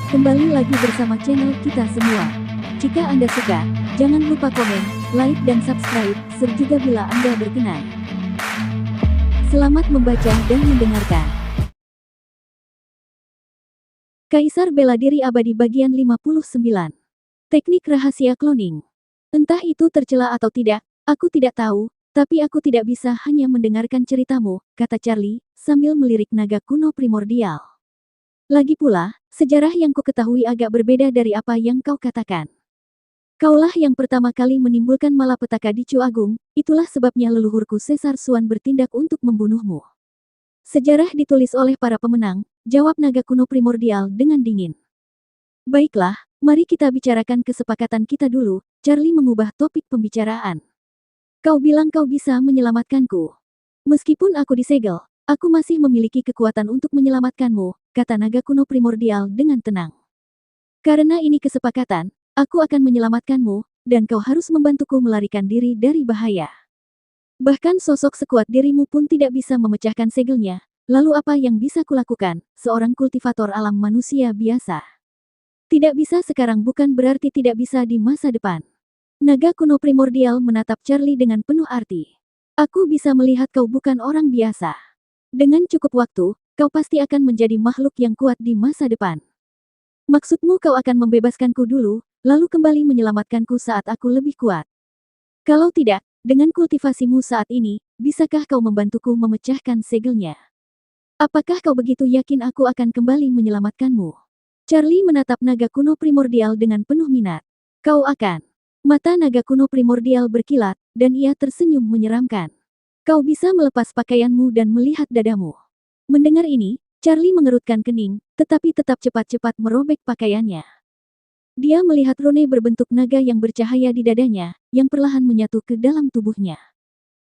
Kembali lagi bersama channel kita semua. Jika Anda suka, jangan lupa komen, like dan subscribe, serta bila Anda berkenan. Selamat membaca dan mendengarkan. Kaisar Bela Diri Abadi bagian 59. Teknik rahasia cloning. Entah itu tercela atau tidak, aku tidak tahu, tapi aku tidak bisa hanya mendengarkan ceritamu, kata Charlie, sambil melirik naga kuno primordial. Lagi pula, sejarah yang kuketahui agak berbeda dari apa yang kau katakan. Kaulah yang pertama kali menimbulkan malapetaka di Chu Agung, itulah sebabnya leluhurku Caesar Suan bertindak untuk membunuhmu. Sejarah ditulis oleh para pemenang, jawab naga kuno primordial dengan dingin. Baiklah, mari kita bicarakan kesepakatan kita dulu, Charlie mengubah topik pembicaraan. Kau bilang kau bisa menyelamatkanku. Meskipun aku disegel, aku masih memiliki kekuatan untuk menyelamatkanmu, kata naga kuno primordial dengan tenang. Karena ini kesepakatan, aku akan menyelamatkanmu, dan kau harus membantuku melarikan diri dari bahaya. Bahkan sosok sekuat dirimu pun tidak bisa memecahkan segelnya, lalu apa yang bisa kulakukan, seorang kultivator alam manusia biasa? Tidak bisa sekarang bukan berarti tidak bisa di masa depan. Naga kuno primordial menatap Charlie dengan penuh arti. Aku bisa melihat kau bukan orang biasa. Dengan cukup waktu, kau pasti akan menjadi makhluk yang kuat di masa depan. Maksudmu kau akan membebaskanku dulu, lalu kembali menyelamatkanku saat aku lebih kuat. Kalau tidak, dengan kultivasimu saat ini, bisakah kau membantuku memecahkan segelnya? Apakah kau begitu yakin aku akan kembali menyelamatkanmu? Charlie menatap naga kuno primordial dengan penuh minat. Kau akan. Mata naga kuno primordial berkilat, dan ia tersenyum menyeramkan. Kau bisa melepas pakaianmu dan melihat dadamu. Mendengar ini, Charlie mengerutkan kening, tetapi tetap cepat-cepat merobek pakaiannya. Dia melihat rune berbentuk naga yang bercahaya di dadanya, yang perlahan menyatu ke dalam tubuhnya.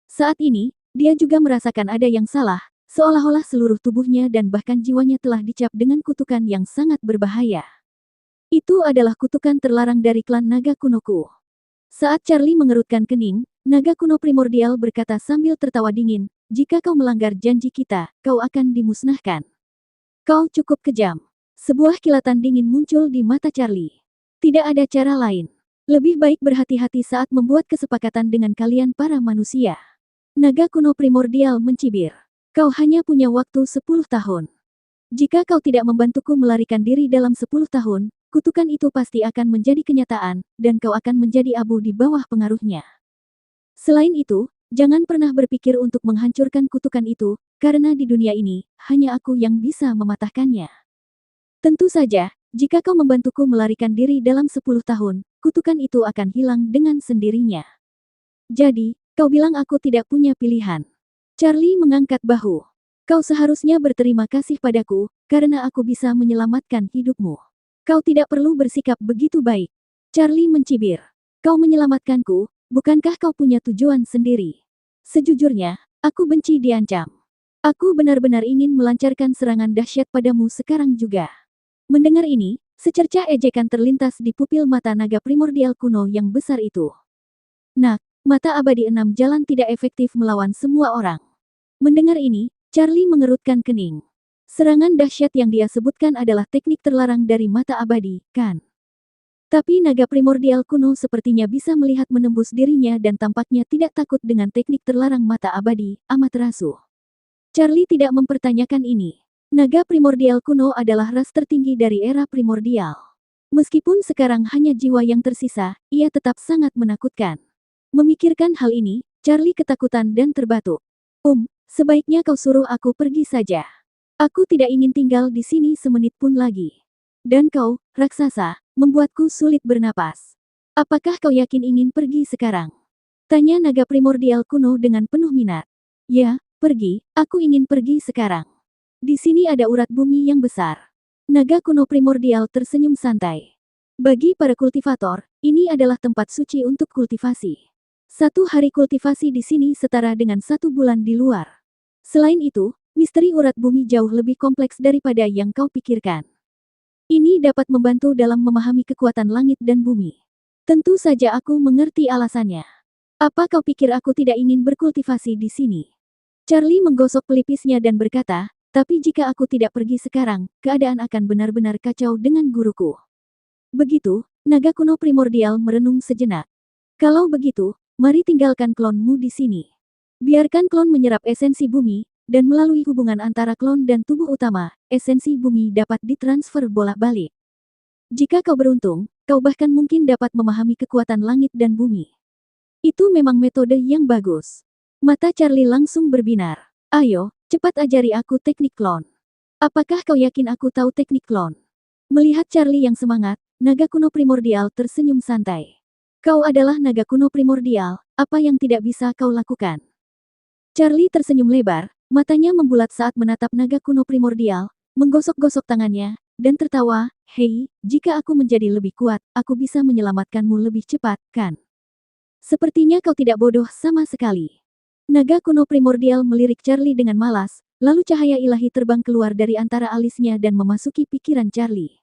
Saat ini, dia juga merasakan ada yang salah, seolah-olah seluruh tubuhnya dan bahkan jiwanya telah dicap dengan kutukan yang sangat berbahaya. Itu adalah kutukan terlarang dari klan naga kunoku. Saat Charlie mengerutkan kening, naga kuno primordial berkata sambil tertawa dingin, jika kau melanggar janji kita, kau akan dimusnahkan. Kau cukup kejam. Sebuah kilatan dingin muncul di mata Charlie. Tidak ada cara lain. Lebih baik berhati-hati saat membuat kesepakatan dengan kalian para manusia. Naga kuno primordial mencibir. Kau hanya punya waktu 10 tahun. Jika kau tidak membantuku melarikan diri dalam 10 tahun, kutukan itu pasti akan menjadi kenyataan, dan kau akan menjadi abu di bawah pengaruhnya. Selain itu, jangan pernah berpikir untuk menghancurkan kutukan itu, karena di dunia ini, hanya aku yang bisa mematahkannya. Tentu saja, jika kau membantuku melarikan diri dalam 10 tahun, kutukan itu akan hilang dengan sendirinya. Jadi, kau bilang aku tidak punya pilihan. Charlie mengangkat bahu. Kau seharusnya berterima kasih padaku, karena aku bisa menyelamatkan hidupmu. Kau tidak perlu bersikap begitu baik. Charlie mencibir. Kau menyelamatkanku, bukankah kau punya tujuan sendiri? Sejujurnya, aku benci diancam. Aku benar-benar ingin melancarkan serangan dahsyat padamu sekarang juga. Mendengar ini, secercah ejekan terlintas di pupil mata naga primordial kuno yang besar itu. Nak, mata abadi 6 jalan tidak efektif melawan semua orang. Mendengar ini, Charlie mengerutkan kening. Serangan dahsyat yang dia sebutkan adalah teknik terlarang dari mata abadi, kan? Tapi naga primordial kuno sepertinya bisa melihat menembus dirinya dan tampaknya tidak takut dengan teknik terlarang mata abadi, Amaterasu. Charlie tidak mempertanyakan ini. Naga primordial kuno adalah ras tertinggi dari era primordial. Meskipun sekarang hanya jiwa yang tersisa, ia tetap sangat menakutkan. Memikirkan hal ini, Charlie ketakutan dan terbatuk. Sebaiknya kau suruh aku pergi saja. Aku tidak ingin tinggal di sini semenit pun lagi. Dan kau, raksasa, membuatku sulit bernapas. Apakah kau yakin ingin pergi sekarang? Tanya naga primordial kuno dengan penuh minat. Ya, pergi, aku ingin pergi sekarang. Di sini ada urat bumi yang besar. Naga kuno primordial tersenyum santai. Bagi para kultivator, ini adalah tempat suci untuk kultivasi. 1 hari kultivasi di sini setara dengan 1 bulan di luar. Selain itu, misteri urat bumi jauh lebih kompleks daripada yang kau pikirkan. Ini dapat membantu dalam memahami kekuatan langit dan bumi. Tentu saja aku mengerti alasannya. Apa kau pikir aku tidak ingin berkultivasi di sini? Charlie menggosok pelipisnya dan berkata, Tapi jika aku tidak pergi sekarang, keadaan akan benar-benar kacau dengan guruku. Begitu, naga kuno primordial merenung sejenak. Kalau begitu, mari tinggalkan klonmu di sini. Biarkan klon menyerap esensi bumi, dan melalui hubungan antara klon dan tubuh utama, esensi bumi dapat ditransfer bolak-balik. Jika kau beruntung, kau bahkan mungkin dapat memahami kekuatan langit dan bumi. Itu memang metode yang bagus. Mata Charlie langsung berbinar. Ayo, cepat ajari aku teknik klon. Apakah kau yakin aku tahu teknik klon? Melihat Charlie yang semangat, naga kuno primordial tersenyum santai. Kau adalah naga kuno primordial, apa yang tidak bisa kau lakukan? Charlie tersenyum lebar, matanya membulat saat menatap naga kuno primordial, menggosok-gosok tangannya, dan tertawa, "Hei, jika aku menjadi lebih kuat, aku bisa menyelamatkanmu lebih cepat, kan? Sepertinya kau tidak bodoh sama sekali." Naga kuno primordial melirik Charlie dengan malas, lalu cahaya ilahi terbang keluar dari antara alisnya dan memasuki pikiran Charlie.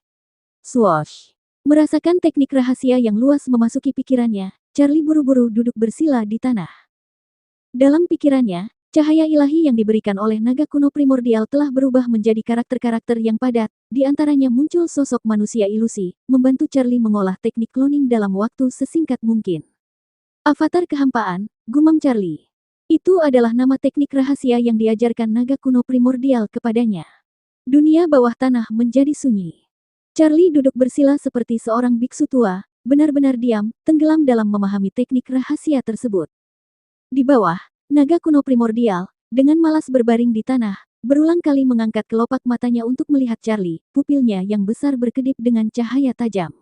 Swoosh! Merasakan teknik rahasia yang luas memasuki pikirannya, Charlie buru-buru duduk bersila di tanah. Dalam pikirannya, cahaya ilahi yang diberikan oleh naga kuno primordial telah berubah menjadi karakter-karakter yang padat, di antaranya muncul sosok manusia ilusi, membantu Charlie mengolah teknik cloning dalam waktu sesingkat mungkin. Avatar kehampaan, gumam Charlie. Itu adalah nama teknik rahasia yang diajarkan naga kuno primordial kepadanya. Dunia bawah tanah menjadi sunyi. Charlie duduk bersila seperti seorang biksu tua, benar-benar diam, tenggelam dalam memahami teknik rahasia tersebut. Di bawah, naga kuno primordial, dengan malas berbaring di tanah, berulang kali mengangkat kelopak matanya untuk melihat Charlie, pupilnya yang besar berkedip dengan cahaya tajam.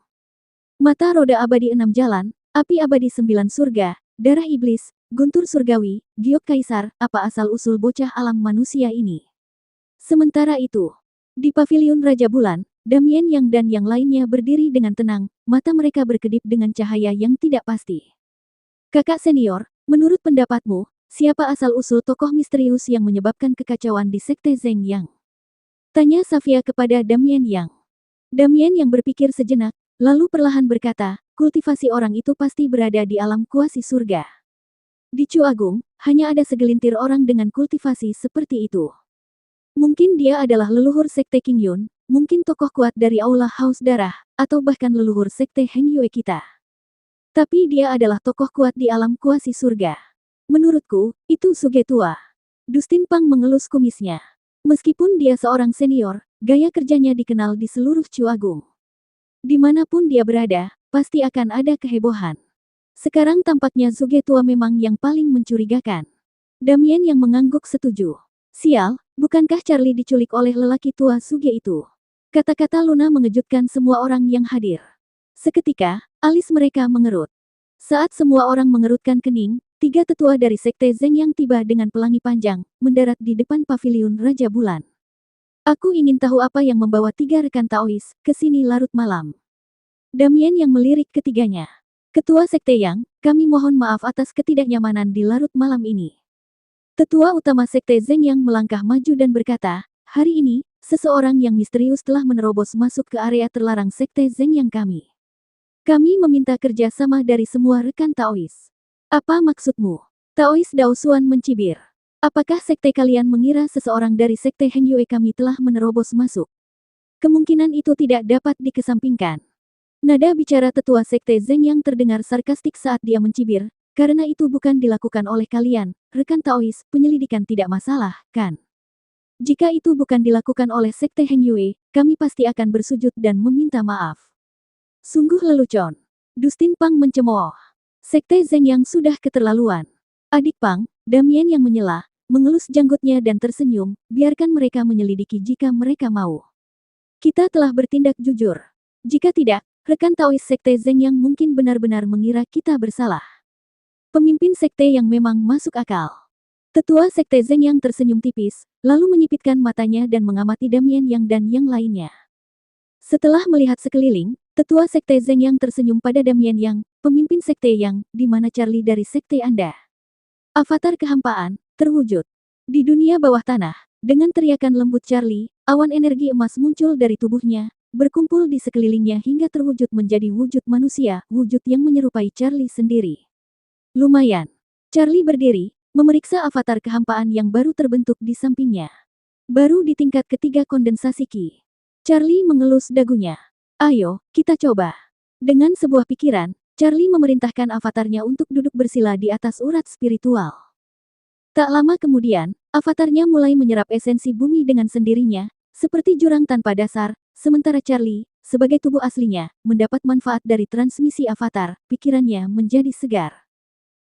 Mata roda abadi 6 jalan, api abadi 9 surga, darah iblis, guntur surgawi, giok kaisar, apa asal-usul bocah alam manusia ini? Sementara itu, di paviliun Raja Bulan, Damien Yang dan yang lainnya berdiri dengan tenang, mata mereka berkedip dengan cahaya yang tidak pasti. Kakak senior, menurut pendapatmu, siapa asal-usul tokoh misterius yang menyebabkan kekacauan di Sekte Zeng Yang? Tanya Safia kepada Damien Yang. Damien Yang berpikir sejenak, lalu perlahan berkata, kultivasi orang itu pasti berada di alam kuasi surga. Di Chu Agung, hanya ada segelintir orang dengan kultivasi seperti itu. Mungkin dia adalah leluhur Sekte King Yun, mungkin tokoh kuat dari Aula Haus Darah, atau bahkan leluhur Sekte Heng Yue kita. Tapi dia adalah tokoh kuat di alam kuasi surga. Menurutku, itu Suge tua. Dustin Pang mengelus kumisnya. Meskipun dia seorang senior, gaya kerjanya dikenal di seluruh Chu Agung. Dimanapun dia berada, pasti akan ada kehebohan. Sekarang tampaknya Suge tua memang yang paling mencurigakan. Damien yang mengangguk setuju. Sial, bukankah Charlie diculik oleh lelaki tua Suge itu? Kata-kata Luna mengejutkan semua orang yang hadir. Seketika, alis mereka mengerut. Saat semua orang mengerutkan kening, 3 tetua dari Sekte Zeng yang tiba dengan pelangi panjang, mendarat di depan paviliun Raja Bulan. Aku ingin tahu apa yang membawa 3 rekan Taois ke sini larut malam. Damien yang melirik ketiganya. Ketua Sekte Yang, kami mohon maaf atas ketidaknyamanan di larut malam ini. Tetua utama Sekte Zeng Yang melangkah maju dan berkata, hari ini, seseorang yang misterius telah menerobos masuk ke area terlarang Sekte Zeng Yang kami. Kami meminta kerja sama dari semua rekan Taois. Apa maksudmu? Taois Daosuan mencibir. Apakah sekte kalian mengira seseorang dari Sekte Heng Yue kami telah menerobos masuk? Kemungkinan itu tidak dapat dikesampingkan. Nada bicara tetua Sekte Zeng yang terdengar sarkastik saat dia mencibir, karena itu bukan dilakukan oleh kalian, rekan Taois, penyelidikan tidak masalah, kan? Jika itu bukan dilakukan oleh Sekte Heng Yue, kami pasti akan bersujud dan meminta maaf. Sungguh lelucon. Dustin Pang mencemooh. Sekte Zeng yang sudah keterlaluan. Adik Pang, Damien yang menyela, mengelus janggutnya dan tersenyum, biarkan mereka menyelidiki jika mereka mau. Kita telah bertindak jujur. Jika tidak, rekan Taois Sekte Zeng yang mungkin benar-benar mengira kita bersalah. Pemimpin sekte yang memang masuk akal. Tetua Sekte Zeng yang tersenyum tipis, lalu menyipitkan matanya dan mengamati Damien Yang dan yang lainnya. Setelah melihat sekeliling, Tetua Sekte Zeng yang tersenyum pada Damien Yang, pemimpin sekte yang, di mana Charlie dari sekte Anda? Avatar kehampaan, terwujud. Di dunia bawah tanah, dengan teriakan lembut Charlie, awan energi emas muncul dari tubuhnya, berkumpul di sekelilingnya hingga terwujud menjadi wujud manusia, wujud yang menyerupai Charlie sendiri. Lumayan. Charlie berdiri, memeriksa avatar kehampaan yang baru terbentuk di sampingnya. Baru di tingkat ketiga kondensasi Ki. Charlie mengelus dagunya. Ayo, kita coba. Dengan sebuah pikiran, Charlie memerintahkan avatarnya untuk duduk bersila di atas urat spiritual. Tak lama kemudian, avatarnya mulai menyerap esensi bumi dengan sendirinya, seperti jurang tanpa dasar, sementara Charlie, sebagai tubuh aslinya, mendapat manfaat dari transmisi avatar, pikirannya menjadi segar.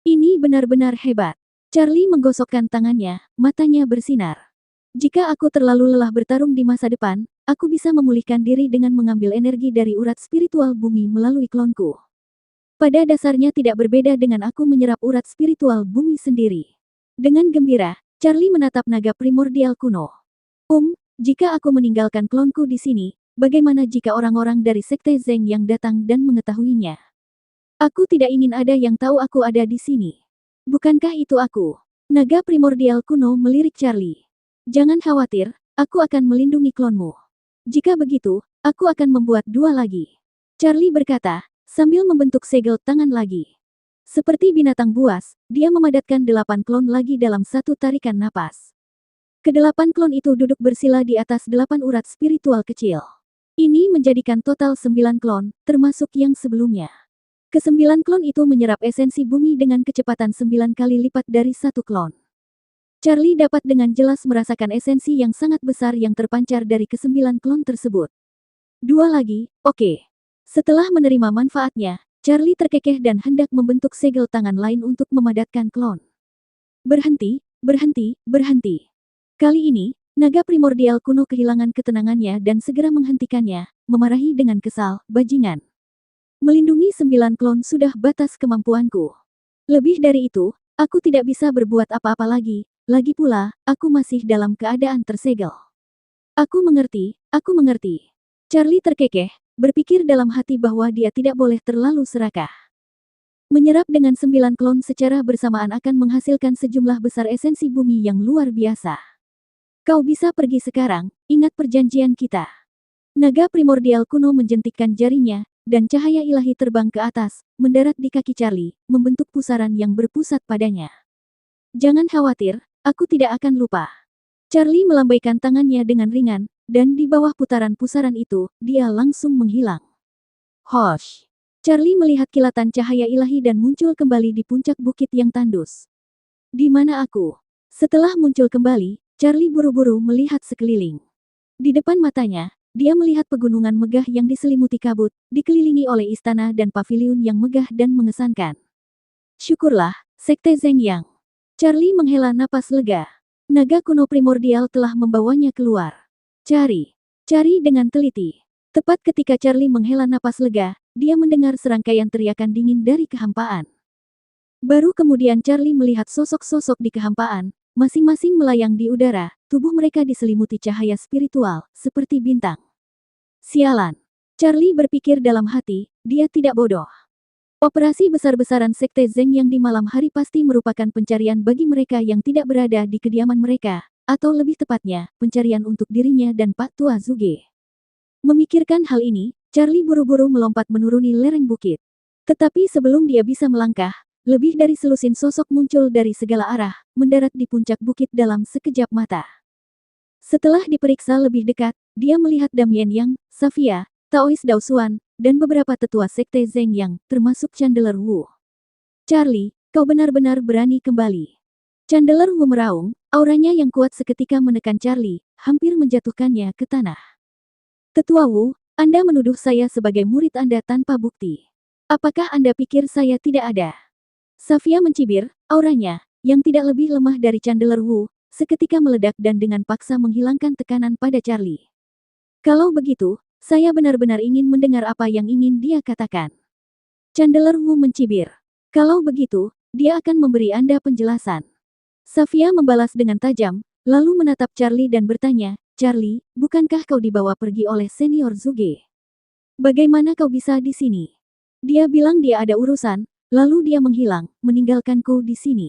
Ini benar-benar hebat. Charlie menggosokkan tangannya, matanya bersinar. Jika aku terlalu lelah bertarung di masa depan, aku bisa memulihkan diri dengan mengambil energi dari urat spiritual bumi melalui klonku. Pada dasarnya tidak berbeda dengan aku menyerap urat spiritual bumi sendiri. Dengan gembira, Charlie menatap naga primordial kuno. Jika aku meninggalkan klonku di sini, bagaimana jika orang-orang dari Sekte Zeng yang datang dan mengetahuinya? Aku tidak ingin ada yang tahu aku ada di sini. Bukankah itu aku? Naga primordial kuno melirik Charlie. Jangan khawatir, aku akan melindungi klonmu. Jika begitu, aku akan membuat 2 lagi. Charlie berkata, sambil membentuk segel tangan lagi. Seperti binatang buas, dia memadatkan 8 klon lagi dalam satu tarikan napas. Kedelapan klon itu duduk bersila di atas 8 urat spiritual kecil. Ini menjadikan total 9 klon, termasuk yang sebelumnya. Ke-9 klon itu menyerap esensi bumi dengan kecepatan 9 kali lipat dari satu klon. Charlie dapat dengan jelas merasakan esensi yang sangat besar yang terpancar dari ke-9 klon tersebut. 2 lagi, oke. Setelah menerima manfaatnya, Charlie terkekeh dan hendak membentuk segel tangan lain untuk memadatkan klon. Berhenti, berhenti, berhenti. Kali ini, naga primordial kuno kehilangan ketenangannya dan segera menghentikannya, memarahi dengan kesal, bajingan. Melindungi 9 klon sudah batas kemampuanku. Lebih dari itu, aku tidak bisa berbuat apa-apa lagi. Lagi pula, aku masih dalam keadaan tersegel. Aku mengerti, aku mengerti. Charlie terkekeh, berpikir dalam hati bahwa dia tidak boleh terlalu serakah. Menyerap dengan 9 klon secara bersamaan akan menghasilkan sejumlah besar esensi bumi yang luar biasa. Kau bisa pergi sekarang, ingat perjanjian kita. Naga primordial kuno menjentikkan jarinya, dan cahaya ilahi terbang ke atas, mendarat di kaki Charlie, membentuk pusaran yang berpusat padanya. Jangan khawatir, aku tidak akan lupa. Charlie melambaikan tangannya dengan ringan, dan di bawah putaran pusaran itu, dia langsung menghilang. Hosh! Charlie melihat kilatan cahaya ilahi dan muncul kembali di puncak bukit yang tandus. Di mana aku? Setelah muncul kembali, Charlie buru-buru melihat sekeliling. Di depan matanya, dia melihat pegunungan megah yang diselimuti kabut, dikelilingi oleh istana dan paviliun yang megah dan mengesankan. Syukurlah, Sekte Zeng Yang. Charlie menghela napas lega. Naga kuno primordial telah membawanya keluar. Cari dengan teliti. Tepat ketika Charlie menghela napas lega, dia mendengar serangkaian teriakan dingin dari kehampaan. Baru kemudian Charlie melihat sosok-sosok di kehampaan, masing-masing melayang di udara, tubuh mereka diselimuti cahaya spiritual, seperti bintang. Sialan. Charlie berpikir dalam hati, dia tidak bodoh. Operasi besar-besaran Sekte Zeng yang di malam hari pasti merupakan pencarian bagi mereka yang tidak berada di kediaman mereka, atau lebih tepatnya, pencarian untuk dirinya dan Pak Tua Zuge. Memikirkan hal ini, Charlie buru-buru melompat menuruni lereng bukit. Tetapi sebelum dia bisa melangkah, lebih dari selusin sosok muncul dari segala arah, mendarat di puncak bukit dalam sekejap mata. Setelah diperiksa lebih dekat, dia melihat Damien Yang, Safia, Taois Daosuan, dan beberapa tetua Sekte Zeng Yang, termasuk Chandeler Wu. Charlie, kau benar-benar berani kembali. Chandeler Wu meraung, auranya yang kuat seketika menekan Charlie, hampir menjatuhkannya ke tanah. Tetua Wu, Anda menuduh saya sebagai murid Anda tanpa bukti. Apakah Anda pikir saya tidak ada? Safia mencibir, auranya, yang tidak lebih lemah dari Chandeler Wu, seketika meledak dan dengan paksa menghilangkan tekanan pada Charlie. Kalau begitu, saya benar-benar ingin mendengar apa yang ingin dia katakan. Chandeler Wu mencibir. Kalau begitu, dia akan memberi Anda penjelasan. Safia membalas dengan tajam, lalu menatap Charlie dan bertanya, Charlie, bukankah kau dibawa pergi oleh senior Zuge? Bagaimana kau bisa di sini? Dia bilang dia ada urusan, lalu dia menghilang, meninggalkanku di sini.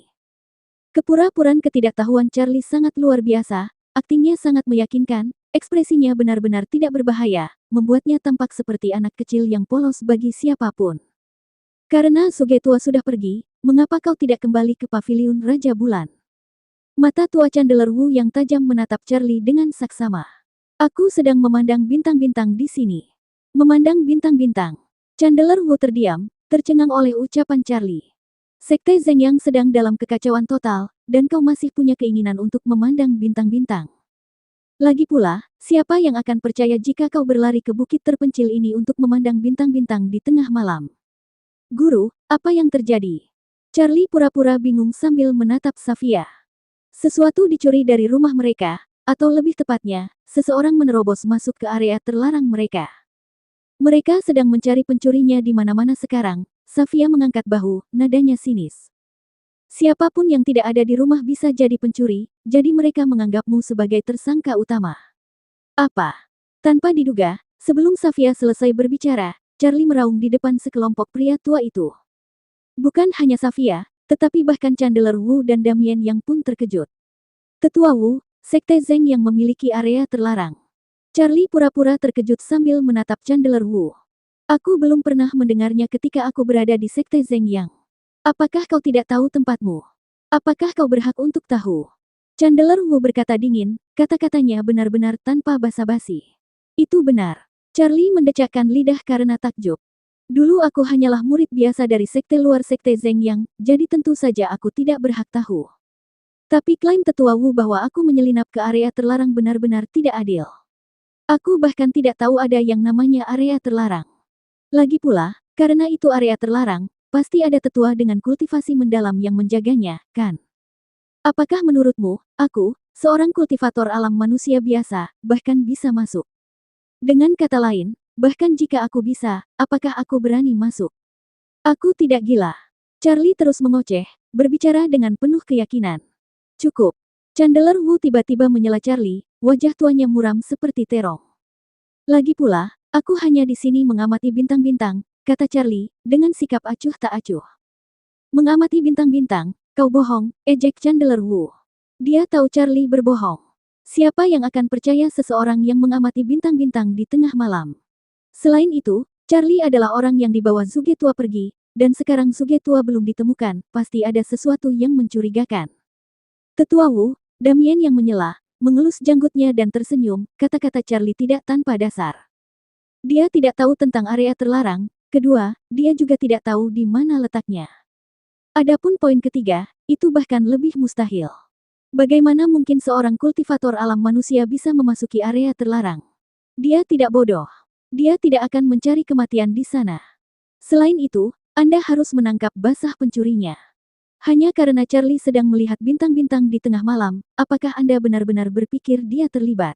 Kepura-puran ketidaktahuan Charlie sangat luar biasa, aktingnya sangat meyakinkan, ekspresinya benar-benar tidak berbahaya, membuatnya tampak seperti anak kecil yang polos bagi siapapun. Karena Zuge tua sudah pergi, mengapa kau tidak kembali ke paviliun Raja Bulan? Mata tua Chandler Wu yang tajam menatap Charlie dengan saksama. Aku sedang memandang bintang-bintang di sini. Memandang bintang-bintang. Chandler Wu terdiam, tercengang oleh ucapan Charlie. Sekte Zeng yang sedang dalam kekacauan total, dan kau masih punya keinginan untuk memandang bintang-bintang. Lagi pula, siapa yang akan percaya jika kau berlari ke bukit terpencil ini untuk memandang bintang-bintang di tengah malam? Guru, apa yang terjadi? Charlie pura-pura bingung sambil menatap Safia. Sesuatu dicuri dari rumah mereka, atau lebih tepatnya, seseorang menerobos masuk ke area terlarang mereka. Mereka sedang mencari pencurinya di mana-mana sekarang. Safia mengangkat bahu, nadanya sinis. Siapapun yang tidak ada di rumah bisa jadi pencuri, jadi mereka menganggapmu sebagai tersangka utama. Apa? Tanpa diduga, sebelum Safia selesai berbicara, Charlie meraung di depan sekelompok pria tua itu. Bukan hanya Safia, tetapi bahkan Chandler Wu dan Damien yang pun terkejut. Tetua Wu, Sekte Zeng yang memiliki area terlarang. Charlie pura-pura terkejut sambil menatap Chandler Wu. Aku belum pernah mendengarnya ketika aku berada di Sekte Zeng Yang. Apakah kau tidak tahu tempatmu? Apakah kau berhak untuk tahu? Chandler Wu berkata dingin, kata-katanya benar-benar tanpa basa-basi. Itu benar. Charlie mendecakkan lidah karena takjub. Dulu aku hanyalah murid biasa dari sekte luar Sekte Zeng Yang, jadi tentu saja aku tidak berhak tahu. Tapi klaim Tetua Wu bahwa aku menyelinap ke area terlarang benar-benar tidak adil. Aku bahkan tidak tahu ada yang namanya area terlarang. Lagi pula, karena itu area terlarang, pasti ada tetua dengan kultivasi mendalam yang menjaganya, kan? Apakah menurutmu, aku, seorang kultivator alam manusia biasa, bahkan bisa masuk? Dengan kata lain, bahkan jika aku bisa, apakah aku berani masuk? Aku tidak gila. Charlie terus mengoceh, berbicara dengan penuh keyakinan. Cukup. Chandler Wu tiba-tiba menyela Charlie, wajah tuanya muram seperti terong. Lagi pula, aku hanya di sini mengamati bintang-bintang, kata Charlie, dengan sikap acuh tak acuh. Mengamati bintang-bintang, kau bohong, ejek Chandler Wu. Dia tahu Charlie berbohong. Siapa yang akan percaya seseorang yang mengamati bintang-bintang di tengah malam? Selain itu, Charlie adalah orang yang dibawa Zuge Tua pergi, dan sekarang Zuge Tua belum ditemukan, pasti ada sesuatu yang mencurigakan. Tetua Wu, Damien yang menyela, mengelus janggutnya dan tersenyum, kata-kata Charlie tidak tanpa dasar. Dia tidak tahu tentang area terlarang. Kedua, dia juga tidak tahu di mana letaknya. Adapun poin ketiga, itu bahkan lebih mustahil. Bagaimana mungkin seorang kultivator alam manusia bisa memasuki area terlarang? Dia tidak bodoh. Dia tidak akan mencari kematian di sana. Selain itu, Anda harus menangkap basah pencurinya. Hanya karena Charlie sedang melihat bintang-bintang di tengah malam, apakah Anda benar-benar berpikir dia terlibat?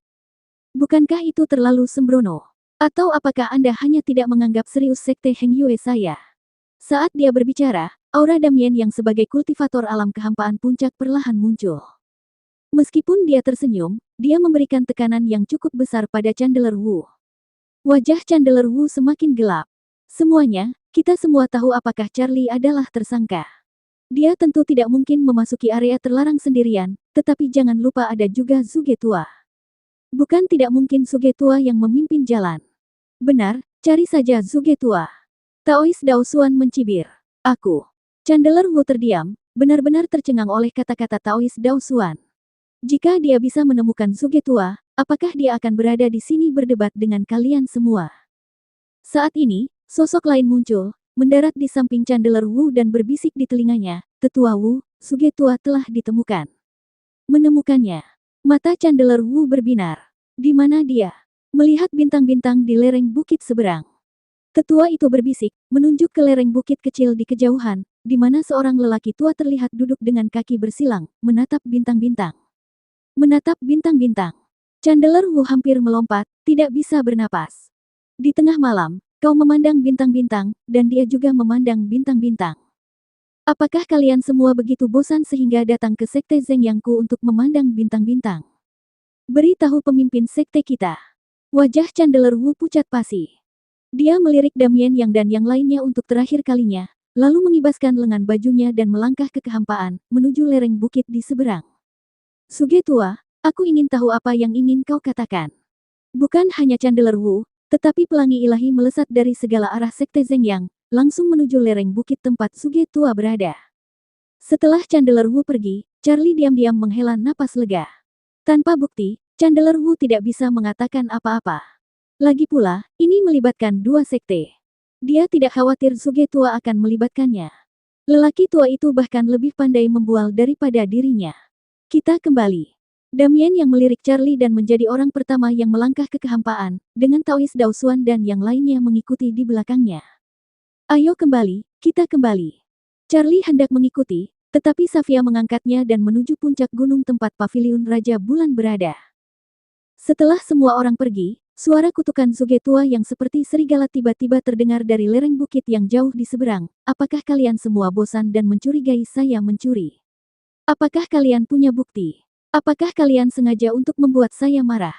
Bukankah itu terlalu sembrono? Atau apakah Anda hanya tidak menganggap serius sekte Heng Yue saya? Saat dia berbicara, aura Damien yang sebagai kultivator alam kehampaan puncak perlahan muncul. Meskipun dia tersenyum, dia memberikan tekanan yang cukup besar pada Chandler Wu. Wajah Chandler Wu semakin gelap. Semuanya, kita semua tahu apakah Charlie adalah tersangka. Dia tentu tidak mungkin memasuki area terlarang sendirian, tetapi jangan lupa ada juga Zuge Tua. Bukan tidak mungkin Zuge Tua yang memimpin jalan. Benar, cari saja Zuge Tua. Taois Dao Xuan mencibir. Aku. Chandler Wu terdiam, benar-benar tercengang oleh kata-kata Taois Dao Xuan. Jika dia bisa menemukan Zuge Tua, apakah dia akan berada di sini berdebat dengan kalian semua? Saat ini, sosok lain muncul, mendarat di samping Chandler Wu dan berbisik di telinganya, Tetua Wu, Zuge Tua telah ditemukan. Menemukannya. Mata Chandler Wu berbinar. Di mana dia? Melihat bintang-bintang di lereng bukit seberang. Tetua itu berbisik, menunjuk ke lereng bukit kecil di kejauhan, di mana seorang lelaki tua terlihat duduk dengan kaki bersilang, menatap bintang-bintang. Menatap bintang-bintang. Chandler Wu hampir melompat, tidak bisa bernapas. Di tengah malam, kau memandang bintang-bintang, dan dia juga memandang bintang-bintang. Apakah kalian semua begitu bosan sehingga datang ke Sekte Zeng Yangku untuk memandang bintang-bintang? Beritahu pemimpin sekte kita. Wajah Chandler Wu pucat pasi. Dia melirik Damien Yang dan yang lainnya untuk terakhir kalinya, lalu mengibaskan lengan bajunya dan melangkah ke kehampaan, menuju lereng bukit di seberang. Zuge Tua, aku ingin tahu apa yang ingin kau katakan. Bukan hanya Chandler Wu, tetapi pelangi ilahi melesat dari segala arah Sekte Zeng Yang, langsung menuju lereng bukit tempat Zuge Tua berada. Setelah Chandler Wu pergi, Charlie diam-diam menghela napas lega. Tanpa bukti, Chandler Wu tidak bisa mengatakan apa-apa. Lagi pula, ini melibatkan dua sekte. Dia tidak khawatir Suge tua akan melibatkannya. Lelaki tua itu bahkan lebih pandai membual daripada dirinya. Kita kembali. Damien yang melirik Charlie dan menjadi orang pertama yang melangkah ke kehampaan, dengan Taois Daosuan dan yang lainnya mengikuti di belakangnya. Ayo kembali, kita kembali. Charlie hendak mengikuti, tetapi Safia mengangkatnya dan menuju puncak gunung tempat paviliun Raja Bulan berada. Setelah semua orang pergi, suara kutukan Suge tua yang seperti serigala tiba-tiba terdengar dari lereng bukit yang jauh di seberang. Apakah kalian semua bosan dan mencurigai saya mencuri? Apakah kalian punya bukti? Apakah kalian sengaja untuk membuat saya marah?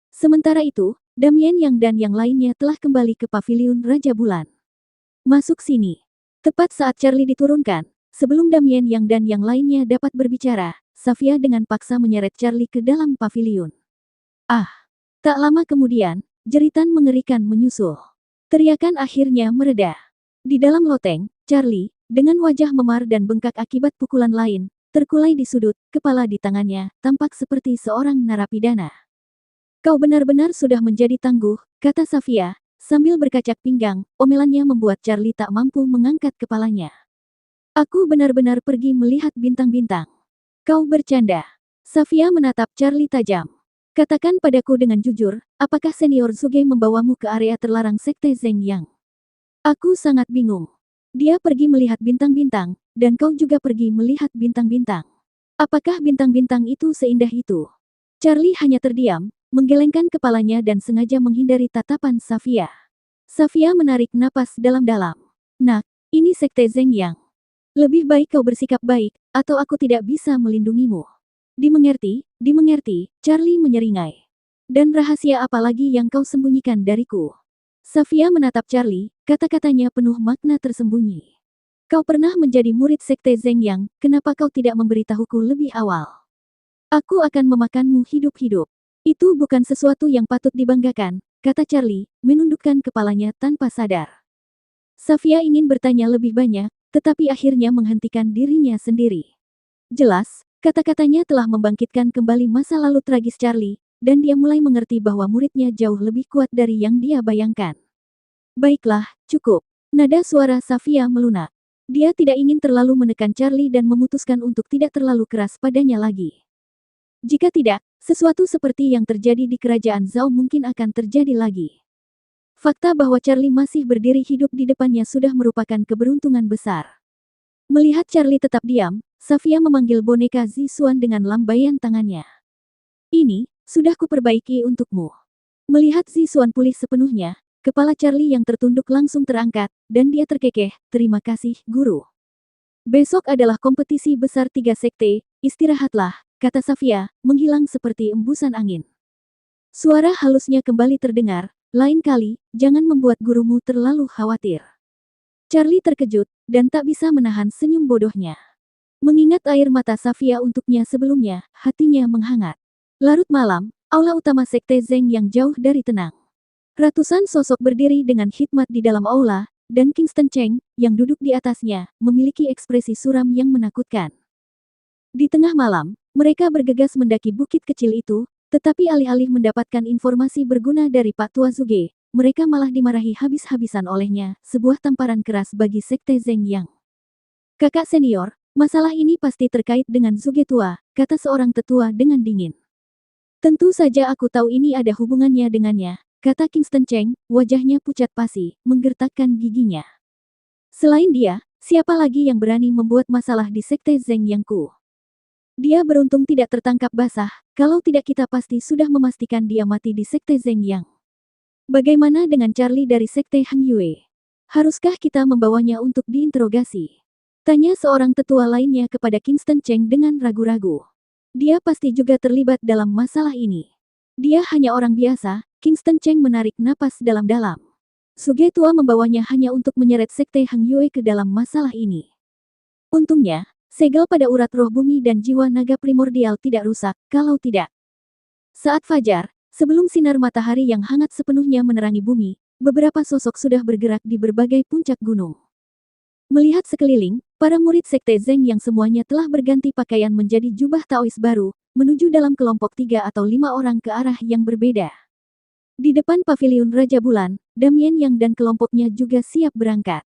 Sementara itu, Damien Yang dan yang lainnya telah kembali ke paviliun Raja Bulan. Masuk sini. Tepat saat Charlie diturunkan, sebelum Damien Yang dan yang lainnya dapat berbicara, Safia dengan paksa menyeret Charlie ke dalam paviliun. Ah! Tak lama kemudian, jeritan mengerikan menyusul. Teriakan akhirnya mereda. Di dalam loteng, Charlie, dengan wajah memar dan bengkak akibat pukulan lain, terkulai di sudut, kepala di tangannya, tampak seperti seorang narapidana. Kau benar-benar sudah menjadi tangguh, kata Safia, sambil berkacak pinggang. Omelannya membuat Charlie tak mampu mengangkat kepalanya. Aku benar-benar pergi melihat bintang-bintang. Kau bercanda. Safia menatap Charlie tajam. Katakan padaku dengan jujur, apakah senior Suge membawamu ke area terlarang sekte Zeng Yang? Aku sangat bingung. Dia pergi melihat bintang-bintang, dan kau juga pergi melihat bintang-bintang. Apakah bintang-bintang itu seindah itu? Charlie hanya terdiam, menggelengkan kepalanya dan sengaja menghindari tatapan Safia. Safia menarik napas dalam-dalam. Nak, ini sekte Zeng Yang. Lebih baik kau bersikap baik, atau aku tidak bisa melindungimu. Dimengerti, Charlie menyeringai. Dan rahasia apa lagi yang kau sembunyikan dariku? Safia menatap Charlie, kata-katanya penuh makna tersembunyi. Kau pernah menjadi murid sekte Zeng Yang, kenapa kau tidak memberitahuku lebih awal? Aku akan memakanmu hidup-hidup. Itu bukan sesuatu yang patut dibanggakan, kata Charlie, menundukkan kepalanya tanpa sadar. Safia ingin bertanya lebih banyak, tetapi akhirnya menghentikan dirinya sendiri. Jelas, kata-katanya telah membangkitkan kembali masa lalu tragis Charlie, dan dia mulai mengerti bahwa muridnya jauh lebih kuat dari yang dia bayangkan. Baiklah, cukup. Nada suara Safia melunak. Dia tidak ingin terlalu menekan Charlie dan memutuskan untuk tidak terlalu keras padanya lagi. Jika tidak, sesuatu seperti yang terjadi di kerajaan Zhao mungkin akan terjadi lagi. Fakta bahwa Charlie masih berdiri hidup di depannya sudah merupakan keberuntungan besar. Melihat Charlie tetap diam, Safia memanggil boneka Zisuan dengan lambaian tangannya. Ini, sudah kuperbaiki untukmu. Melihat Zisuan pulih sepenuhnya, kepala Charlie yang tertunduk langsung terangkat, dan dia terkekeh, terima kasih, guru. Besok adalah kompetisi besar 3 sekte, istirahatlah, kata Safia, menghilang seperti embusan angin. Suara halusnya kembali terdengar, lain kali, jangan membuat gurumu terlalu khawatir. Charlie terkejut, dan tak bisa menahan senyum bodohnya. Mengingat air mata Safia untuknya sebelumnya, hatinya menghangat. Larut malam, aula utama sekte Zeng yang jauh dari tenang. Ratusan sosok berdiri dengan hikmat di dalam aula, dan Kingston Cheng, yang duduk di atasnya, memiliki ekspresi suram yang menakutkan. Di tengah malam, mereka bergegas mendaki bukit kecil itu, tetapi alih-alih mendapatkan informasi berguna dari Pak Tua Suge, mereka malah dimarahi habis-habisan olehnya, sebuah tamparan keras bagi sekte Zeng Yang. Kakak senior, masalah ini pasti terkait dengan Suge tua, kata seorang tetua dengan dingin. Tentu saja aku tahu ini ada hubungannya dengannya, kata Kingston Cheng, wajahnya pucat pasi, menggertakkan giginya. Selain dia, siapa lagi yang berani membuat masalah di sekte Zeng Yangku? Dia beruntung tidak tertangkap basah, kalau tidak kita pasti sudah memastikan dia mati di sekte Zeng Yang. Bagaimana dengan Charlie dari sekte Hang Yue? Haruskah kita membawanya untuk diinterogasi? Tanya seorang tetua lainnya kepada Kingston Cheng dengan ragu-ragu. Dia pasti juga terlibat dalam masalah ini. Dia hanya orang biasa, Kingston Cheng menarik napas dalam-dalam. Suge tua membawanya hanya untuk menyeret sekte Hang Yue ke dalam masalah ini. Untungnya, segel pada urat roh bumi dan jiwa naga primordial tidak rusak, kalau tidak. Saat fajar, sebelum sinar matahari yang hangat sepenuhnya menerangi bumi, beberapa sosok sudah bergerak di berbagai puncak gunung. Melihat sekeliling, para murid Sekte Zeng yang semuanya telah berganti pakaian menjadi jubah Taois baru, menuju dalam kelompok 3 atau 5 orang ke arah yang berbeda. Di depan paviliun Raja Bulan, Damien Yang dan kelompoknya juga siap berangkat.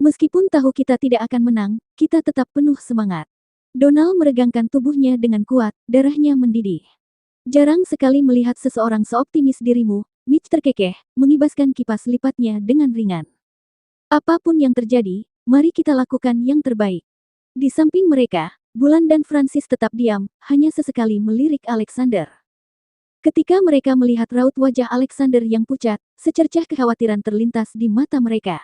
Meskipun tahu kita tidak akan menang, kita tetap penuh semangat. Donald meregangkan tubuhnya dengan kuat, darahnya mendidih. Jarang sekali melihat seseorang seoptimis dirimu, Mitch terkekeh, mengibaskan kipas lipatnya dengan ringan. Apapun yang terjadi, mari kita lakukan yang terbaik. Di samping mereka, Bulan dan Francis tetap diam, hanya sesekali melirik Alexander. Ketika mereka melihat raut wajah Alexander yang pucat, secercah kekhawatiran terlintas di mata mereka.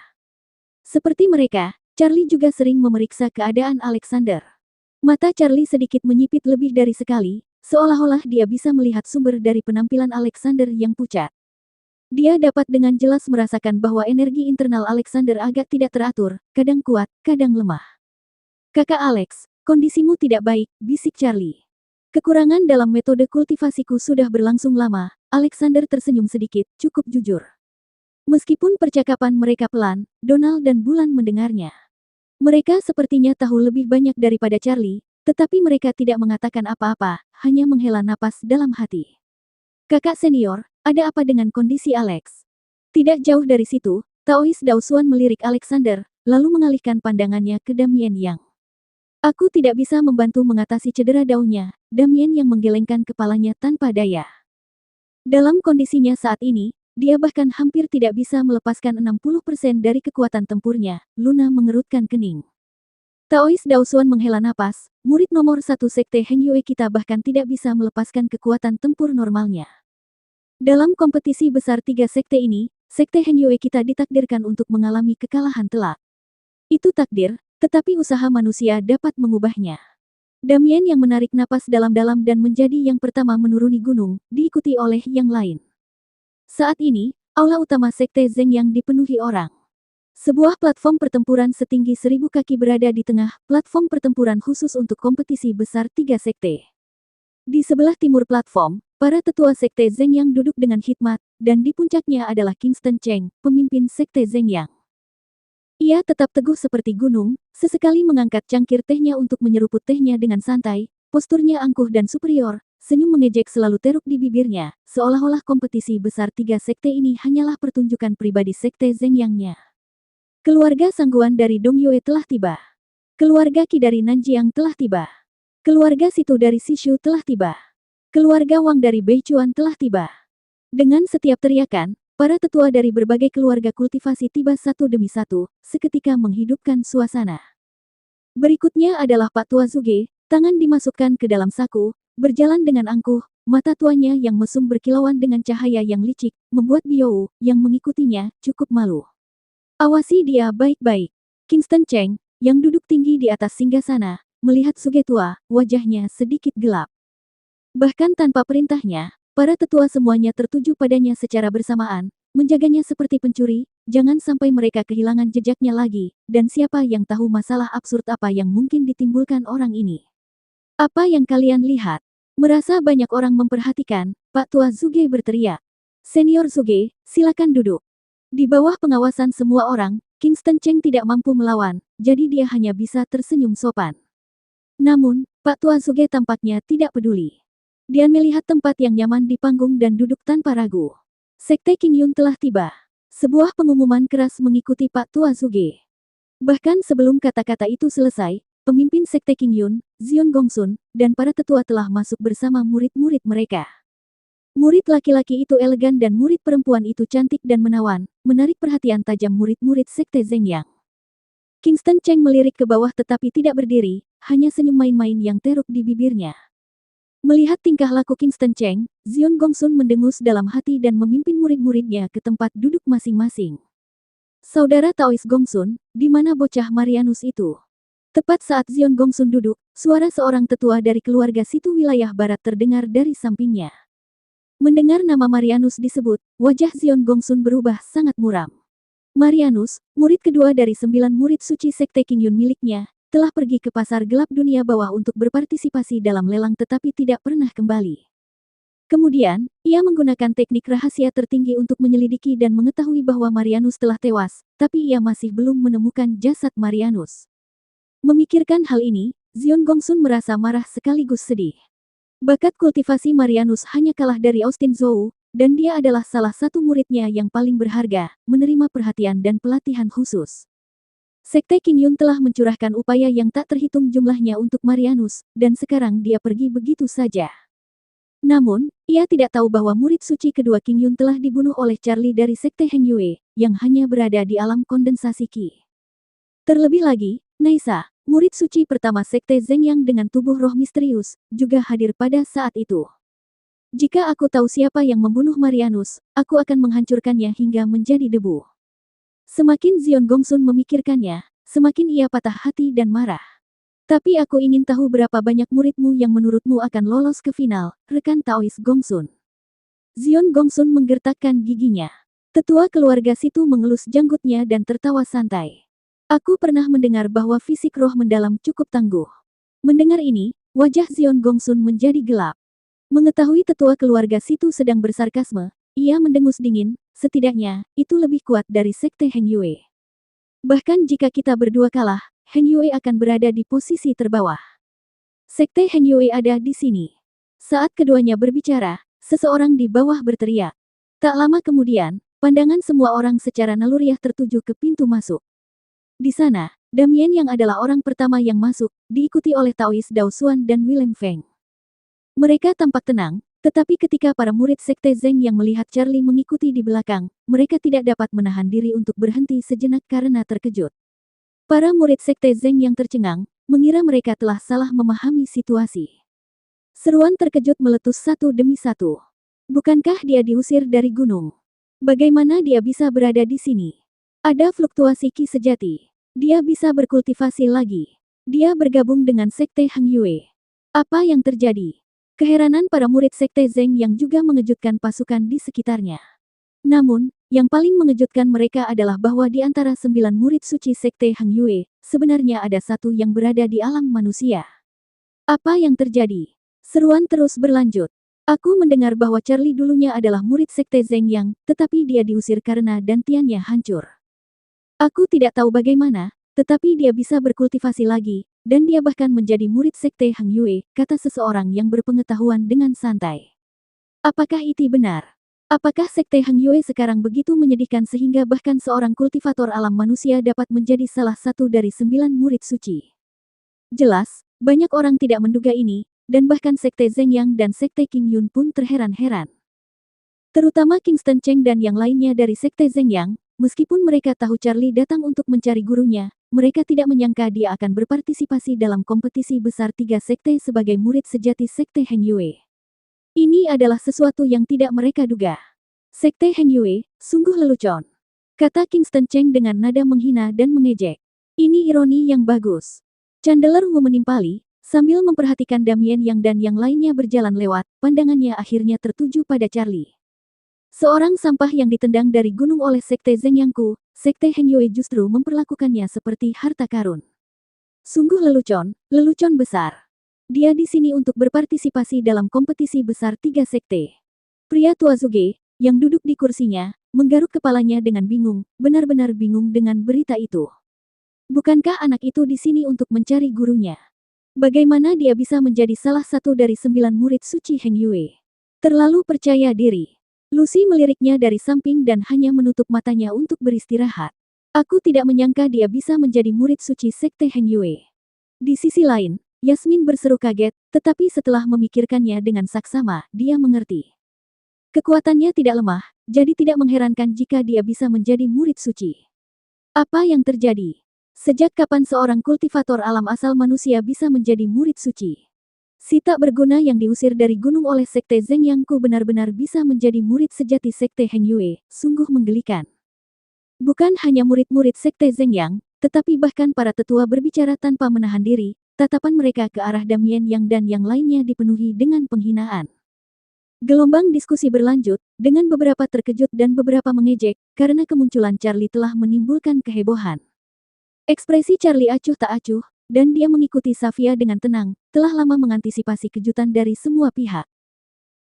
Seperti mereka, Charlie juga sering memeriksa keadaan Alexander. Mata Charlie sedikit menyipit lebih dari sekali, seolah-olah dia bisa melihat sumber dari penampilan Alexander yang pucat. Dia dapat dengan jelas merasakan bahwa energi internal Alexander agak tidak teratur, kadang kuat, kadang lemah. Kakak Alex, kondisimu tidak baik, bisik Charlie. Kekurangan dalam metode kultivasiku sudah berlangsung lama, Alexander tersenyum sedikit, cukup jujur. Meskipun percakapan mereka pelan, Donald dan Bulan mendengarnya. Mereka sepertinya tahu lebih banyak daripada Charlie, tetapi mereka tidak mengatakan apa-apa, hanya menghela napas dalam hati. Kakak senior, ada apa dengan kondisi Alex? Tidak jauh dari situ, Taois Daosuan melirik Alexander, lalu mengalihkan pandangannya ke Damien Yang. Aku tidak bisa membantu mengatasi cedera daunnya, Damien Yang menggelengkan kepalanya tanpa daya. Dalam kondisinya saat ini, dia bahkan hampir tidak bisa melepaskan 60% dari kekuatan tempurnya, Luna mengerutkan kening. Taois Daosuan menghela napas, murid nomor 1 Sekte Heng Yue kita bahkan tidak bisa melepaskan kekuatan tempur normalnya. Dalam kompetisi besar 3 sekte ini, Sekte Heng Yue kita ditakdirkan untuk mengalami kekalahan telak. Itu takdir, tetapi usaha manusia dapat mengubahnya. Damien yang menarik napas dalam-dalam dan menjadi yang pertama menuruni gunung, diikuti oleh yang lain. Saat ini, aula utama Sekte Zeng yang dipenuhi orang. Sebuah platform pertempuran setinggi 1000 kaki berada di tengah, platform pertempuran khusus untuk kompetisi besar 3 sekte. Di sebelah timur platform, para tetua Sekte Zeng yang duduk dengan hikmat, dan di puncaknya adalah Kingston Cheng, pemimpin Sekte Zeng Yang. Ia tetap teguh seperti gunung, sesekali mengangkat cangkir tehnya untuk menyeruput tehnya dengan santai, posturnya angkuh dan superior, senyum mengejek selalu teruk di bibirnya, seolah-olah kompetisi besar 3 sekte ini hanyalah pertunjukan pribadi Sekte Zeng Yang-nya. Keluarga Sangguan dari Dong Yue telah tiba. Keluarga Qi dari Nanjiang telah tiba. Keluarga Situ dari Sishu telah tiba. Keluarga Wang dari Beichuan telah tiba. Dengan setiap teriakan, para tetua dari berbagai keluarga kultivasi tiba satu demi satu, seketika menghidupkan suasana. Berikutnya adalah Pak Tua Zuge, tangan dimasukkan ke dalam saku, berjalan dengan angkuh, mata tuanya yang mesum berkilauan dengan cahaya yang licik, membuat Biou, yang mengikutinya, cukup malu. Awasi dia baik-baik. Kingston Cheng, yang duduk tinggi di atas singgasana, melihat Zuge tua, wajahnya sedikit gelap. Bahkan tanpa perintahnya, para tetua semuanya tertuju padanya secara bersamaan, menjaganya seperti pencuri, jangan sampai mereka kehilangan jejaknya lagi, dan siapa yang tahu masalah absurd apa yang mungkin ditimbulkan orang ini. Apa yang kalian lihat? Merasa banyak orang memperhatikan, Pak Tua Zuge berteriak. Senior Zuge, silakan duduk. Di bawah pengawasan semua orang, Kingston Cheng tidak mampu melawan, jadi dia hanya bisa tersenyum sopan. Namun, Pak Tua Zuge tampaknya tidak peduli. Dia melihat tempat yang nyaman di panggung dan duduk tanpa ragu. Sekte Qingyun telah tiba. Sebuah pengumuman keras mengikuti Pak Tua Zuge. Bahkan sebelum kata-kata itu selesai, pemimpin Sekte Qingyun, Zion Gongsun, dan para tetua telah masuk bersama murid-murid mereka. Murid laki-laki itu elegan dan murid perempuan itu cantik dan menawan, menarik perhatian tajam murid-murid Sekte Zeng Yang. Kingston Cheng melirik ke bawah tetapi tidak berdiri, hanya senyum main-main yang teruk di bibirnya. Melihat tingkah laku Kingston Cheng, Zion Gongsun mendengus dalam hati dan memimpin murid-muridnya ke tempat duduk masing-masing. Saudara Taois Gongsun, di mana bocah Marianus itu? Tepat saat Zion Gongsun duduk, suara seorang tetua dari keluarga Situ wilayah barat terdengar dari sampingnya. Mendengar nama Marianus disebut, wajah Zion Gongsun berubah sangat muram. Marianus, murid kedua dari 9 murid suci Sekte Qingyun miliknya, telah pergi ke pasar gelap dunia bawah untuk berpartisipasi dalam lelang tetapi tidak pernah kembali. Kemudian, ia menggunakan teknik rahasia tertinggi untuk menyelidiki dan mengetahui bahwa Marianus telah tewas, tapi ia masih belum menemukan jasad Marianus. Memikirkan hal ini, Zion Gongsun merasa marah sekaligus sedih. Bakat kultivasi Marianus hanya kalah dari Austin Zhou, dan dia adalah salah satu muridnya yang paling berharga, menerima perhatian dan pelatihan khusus. Sekte Qingyun telah mencurahkan upaya yang tak terhitung jumlahnya untuk Marianus, dan sekarang dia pergi begitu saja. Namun, ia tidak tahu bahwa murid suci kedua Qingyun telah dibunuh oleh Charlie dari Sekte Heng Yue, yang hanya berada di alam kondensasi Qi. Terlebih lagi, Naisa, murid suci pertama Sekte Zeng Yang dengan tubuh roh misterius, juga hadir pada saat itu. Jika aku tahu siapa yang membunuh Marianus, aku akan menghancurkannya hingga menjadi debu. Semakin Zion Gongsun memikirkannya, semakin ia patah hati dan marah. Tapi aku ingin tahu berapa banyak muridmu yang menurutmu akan lolos ke final, rekan Taois Gongsun. Zion Gongsun menggertakkan giginya. Tetua keluarga situ mengelus janggutnya dan tertawa santai. Aku pernah mendengar bahwa fisik roh mendalam cukup tangguh. Mendengar ini, wajah Zion Gongsun menjadi gelap. Mengetahui tetua keluarga situ sedang bersarkasme, ia mendengus dingin, setidaknya, itu lebih kuat dari Sekte Heng Yue. Bahkan jika kita berdua kalah, Heng Yue akan berada di posisi terbawah. Sekte Heng Yue ada di sini. Saat keduanya berbicara, seseorang di bawah berteriak. Tak lama kemudian, pandangan semua orang secara naluriah tertuju ke pintu masuk. Di sana, Damien yang adalah orang pertama yang masuk, diikuti oleh Taois Dao Xuan dan Willem Feng. Mereka tampak tenang, tetapi ketika para murid Sekte Zeng yang melihat Charlie mengikuti di belakang, mereka tidak dapat menahan diri untuk berhenti sejenak karena terkejut. Para murid Sekte Zeng yang tercengang, mengira mereka telah salah memahami situasi. Seruan terkejut meletus satu demi satu. Bukankah dia diusir dari gunung? Bagaimana dia bisa berada di sini? Ada fluktuasi Qi sejati. Dia bisa berkultivasi lagi. Dia bergabung dengan Sekte Heng Yue. Apa yang terjadi? Keheranan para murid Sekte Zeng yang juga mengejutkan pasukan di sekitarnya. Namun, yang paling mengejutkan mereka adalah bahwa di antara 9 murid suci Sekte Heng Yue, sebenarnya ada satu yang berada di alam manusia. Apa yang terjadi? Seruan terus berlanjut. Aku mendengar bahwa Charlie dulunya adalah murid Sekte Zeng Yang, tetapi dia diusir karena dantiannya hancur. Aku tidak tahu bagaimana, tetapi dia bisa berkultivasi lagi, dan dia bahkan menjadi murid Sekte Heng Yue, kata seseorang yang berpengetahuan dengan santai. Apakah itu benar? Apakah Sekte Heng Yue sekarang begitu menyedihkan sehingga bahkan seorang kultivator alam manusia dapat menjadi salah satu dari 9 murid suci? Jelas, banyak orang tidak menduga ini, dan bahkan Sekte Zeng Yang dan Sekte Qingyun pun terheran-heran. Terutama Kingston Cheng dan yang lainnya dari Sekte Zeng Yang, meskipun mereka tahu Charlie datang untuk mencari gurunya, mereka tidak menyangka dia akan berpartisipasi dalam kompetisi besar 3 sekte sebagai murid sejati Sekte Heng Yue. Ini adalah sesuatu yang tidak mereka duga. Sekte Heng Yue, sungguh lelucon, kata Kingston Cheng dengan nada menghina dan mengejek. Ini ironi yang bagus. Chandler Wu menimpali, sambil memperhatikan Damien Yang dan yang lainnya berjalan lewat, pandangannya akhirnya tertuju pada Charlie. Seorang sampah yang ditendang dari gunung oleh Sekte Zeng Yangku, Sekte Heng Yue justru memperlakukannya seperti harta karun. Sungguh lelucon, lelucon besar. Dia di sini untuk berpartisipasi dalam kompetisi besar 3 sekte. Pria tua Zuge, yang duduk di kursinya, menggaruk kepalanya dengan bingung, benar-benar bingung dengan berita itu. Bukankah anak itu di sini untuk mencari gurunya? Bagaimana dia bisa menjadi salah satu dari 9 murid suci Heng Yue? Terlalu percaya diri. Lucy meliriknya dari samping dan hanya menutup matanya untuk beristirahat. Aku tidak menyangka dia bisa menjadi murid suci Sekte Heng Yue. Di sisi lain, Yasmin berseru kaget, tetapi setelah memikirkannya dengan saksama, dia mengerti. Kekuatannya tidak lemah, jadi tidak mengherankan jika dia bisa menjadi murid suci. Apa yang terjadi? Sejak kapan seorang kultivator alam asal manusia bisa menjadi murid suci? Si tak berguna yang diusir dari gunung oleh Sekte Zeng Yangku benar-benar bisa menjadi murid sejati Sekte Heng Yue, sungguh menggelikan. Bukan hanya murid-murid Sekte Zeng Yang, tetapi bahkan para tetua berbicara tanpa menahan diri, tatapan mereka ke arah Damien Yang dan yang lainnya dipenuhi dengan penghinaan. Gelombang diskusi berlanjut, dengan beberapa terkejut dan beberapa mengejek, karena kemunculan Charlie telah menimbulkan kehebohan. Ekspresi Charlie acuh tak acuh, dan dia mengikuti Safia dengan tenang, telah lama mengantisipasi kejutan dari semua pihak.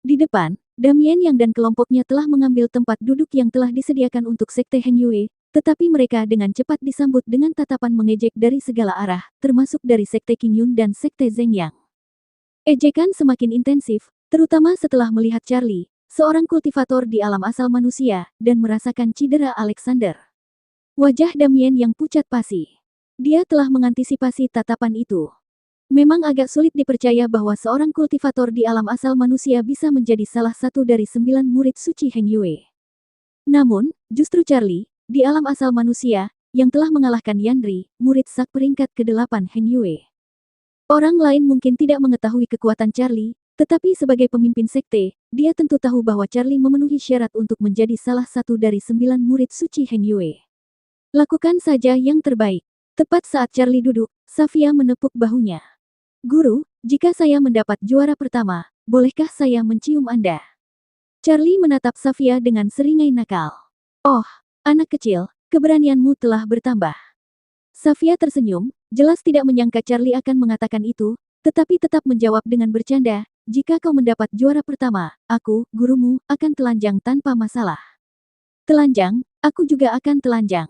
Di depan, Damien Yang dan kelompoknya telah mengambil tempat duduk yang telah disediakan untuk Sekte Heng Yue, tetapi mereka dengan cepat disambut dengan tatapan mengejek dari segala arah, termasuk dari Sekte Qing Yun dan Sekte Zheng Yang. Ejekan semakin intensif, terutama setelah melihat Charlie, seorang kultivator di alam asal manusia, dan merasakan cedera Alexander. Wajah Damien yang pucat pasi. Dia telah mengantisipasi tatapan itu. Memang agak sulit dipercaya bahwa seorang kultivator di alam asal manusia bisa menjadi salah satu dari 9 murid suci Heng Yue. Namun, justru Charlie, di alam asal manusia, yang telah mengalahkan Yanri, murid sak peringkat ke-8 Heng Yue. Orang lain mungkin tidak mengetahui kekuatan Charlie, tetapi sebagai pemimpin sekte, dia tentu tahu bahwa Charlie memenuhi syarat untuk menjadi salah satu dari 9 murid suci Heng Yue. Lakukan saja yang terbaik. Tepat saat Charlie duduk, Safia menepuk bahunya. Guru, jika saya mendapat juara pertama, bolehkah saya mencium Anda? Charlie menatap Safia dengan seringai nakal. Oh, anak kecil, keberanianmu telah bertambah. Safia tersenyum, jelas tidak menyangka Charlie akan mengatakan itu, tetapi tetap menjawab dengan bercanda, jika kau mendapat juara pertama, aku, gurumu, akan telanjang tanpa masalah. Telanjang, aku juga akan telanjang.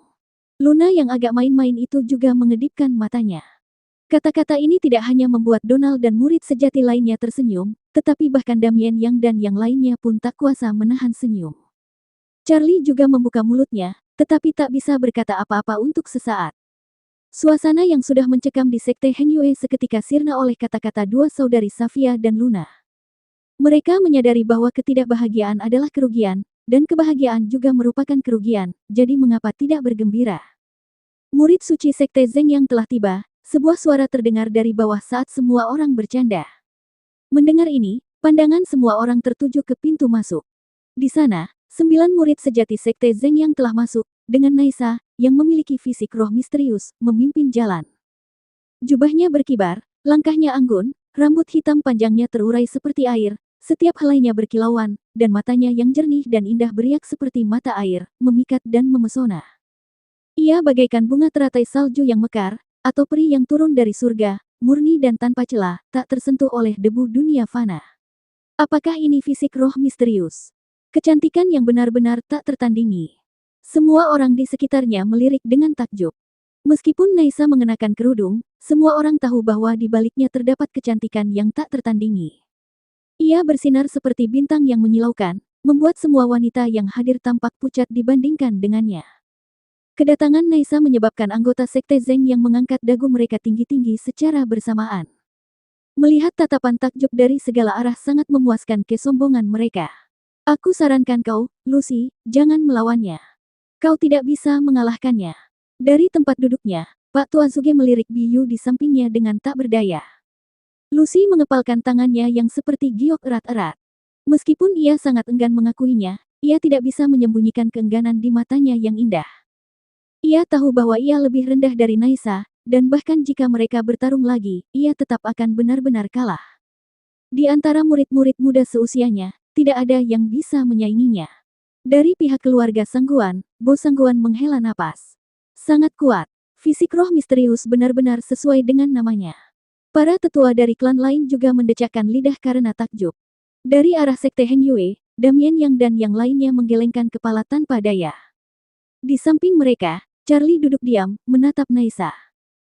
Luna yang agak main-main itu juga mengedipkan matanya. Kata-kata ini tidak hanya membuat Donald dan murid sejati lainnya tersenyum, tetapi bahkan Damien Yang dan yang lainnya pun tak kuasa menahan senyum. Charlie juga membuka mulutnya, tetapi tak bisa berkata apa-apa untuk sesaat. Suasana yang sudah mencekam di Sekte Heng Yue seketika sirna oleh kata-kata dua saudari Safia dan Luna. Mereka menyadari bahwa ketidakbahagiaan adalah kerugian, dan kebahagiaan juga merupakan kerugian, jadi mengapa tidak bergembira? Murid suci Sekte Zheng yang telah tiba. Sebuah suara terdengar dari bawah saat semua orang bercanda. Mendengar ini, pandangan semua orang tertuju ke pintu masuk. Di sana, 9 murid sejati Sekte Zheng yang telah masuk, dengan Naisa, yang memiliki fisik roh misterius, memimpin jalan. Jubahnya berkibar, langkahnya anggun, rambut hitam panjangnya terurai seperti air, setiap helainya berkilauan, dan matanya yang jernih dan indah beriak seperti mata air, memikat dan memesona. Ia bagaikan bunga teratai salju yang mekar, atau peri yang turun dari surga, murni dan tanpa celah, tak tersentuh oleh debu dunia fana. Apakah ini fisik roh misterius? Kecantikan yang benar-benar tak tertandingi. Semua orang di sekitarnya melirik dengan takjub. Meskipun Naisa mengenakan kerudung, semua orang tahu bahwa di baliknya terdapat kecantikan yang tak tertandingi. Ia bersinar seperti bintang yang menyilaukan, membuat semua wanita yang hadir tampak pucat dibandingkan dengannya. Kedatangan Naisa menyebabkan anggota Sekte Zheng yang mengangkat dagu mereka tinggi-tinggi secara bersamaan. Melihat tatapan takjub dari segala arah sangat memuaskan kesombongan mereka. Aku sarankan kau, Lucy, jangan melawannya. Kau tidak bisa mengalahkannya. Dari tempat duduknya, Pak Tuazuge melirik Biyu di sampingnya dengan tak berdaya. Lucy mengepalkan tangannya yang seperti giok erat-erat. Meskipun ia sangat enggan mengakuinya, ia tidak bisa menyembunyikan keengganan di matanya yang indah. Ia tahu bahwa ia lebih rendah dari Naisa, dan bahkan jika mereka bertarung lagi, ia tetap akan benar-benar kalah. Di antara murid-murid muda seusianya, tidak ada yang bisa menyainginya. Dari pihak keluarga Sangguan, Bo Sangguan menghela napas. Sangat kuat, fisik roh misterius benar-benar sesuai dengan namanya. Para tetua dari klan lain juga mendecakkan lidah karena takjub. Dari arah Sekte Heng Yue, Damien Yang dan yang lainnya menggelengkan kepala tanpa daya. Di samping mereka, Charlie duduk diam, menatap Naisa.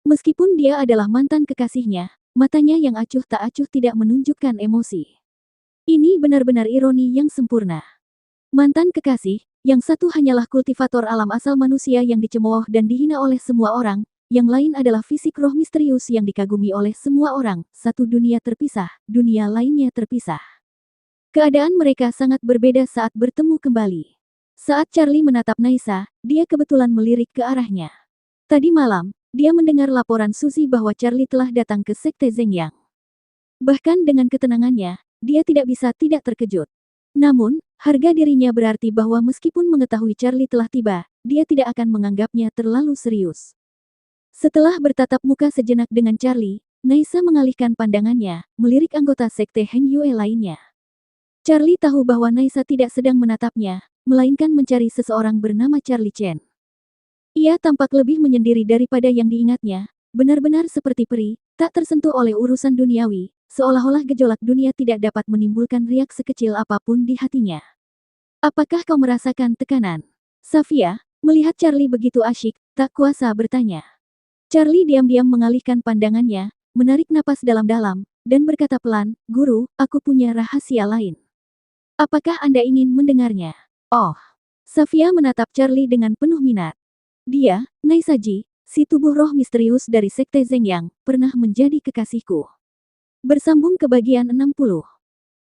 Meskipun dia adalah mantan kekasihnya, matanya yang acuh tak acuh tidak menunjukkan emosi. Ini benar-benar ironi yang sempurna. Mantan kekasih, yang satu hanyalah kultivator alam asal manusia yang dicemooh dan dihina oleh semua orang, yang lain adalah fisik roh misterius yang dikagumi oleh semua orang, satu dunia terpisah, dunia lainnya terpisah. Keadaan mereka sangat berbeda saat bertemu kembali. Saat Charlie menatap Naisa, dia kebetulan melirik ke arahnya. Tadi malam, dia mendengar laporan Suzy bahwa Charlie telah datang ke Sekte Zheng Yang. Bahkan dengan ketenangannya, dia tidak bisa tidak terkejut. Namun, harga dirinya berarti bahwa meskipun mengetahui Charlie telah tiba, dia tidak akan menganggapnya terlalu serius. Setelah bertatap muka sejenak dengan Charlie, Naisa mengalihkan pandangannya, melirik anggota Sekte Heng Yue lainnya. Charlie tahu bahwa Naisa tidak sedang menatapnya, melainkan mencari seseorang bernama Charlie Chen. Ia tampak lebih menyendiri daripada yang diingatnya, benar-benar seperti peri, tak tersentuh oleh urusan duniawi, seolah-olah gejolak dunia tidak dapat menimbulkan riak sekecil apapun di hatinya. Apakah kau merasakan tekanan? Safia, melihat Charlie begitu asyik, tak kuasa bertanya. Charlie diam-diam mengalihkan pandangannya, menarik napas dalam-dalam, dan berkata pelan, "Guru, aku punya rahasia lain. Apakah Anda ingin mendengarnya?" Oh. Safia menatap Charlie dengan penuh minat. Dia, Naisaji, si tubuh roh misterius dari Sekte Zhengyang, pernah menjadi kekasihku. Bersambung ke bagian 60.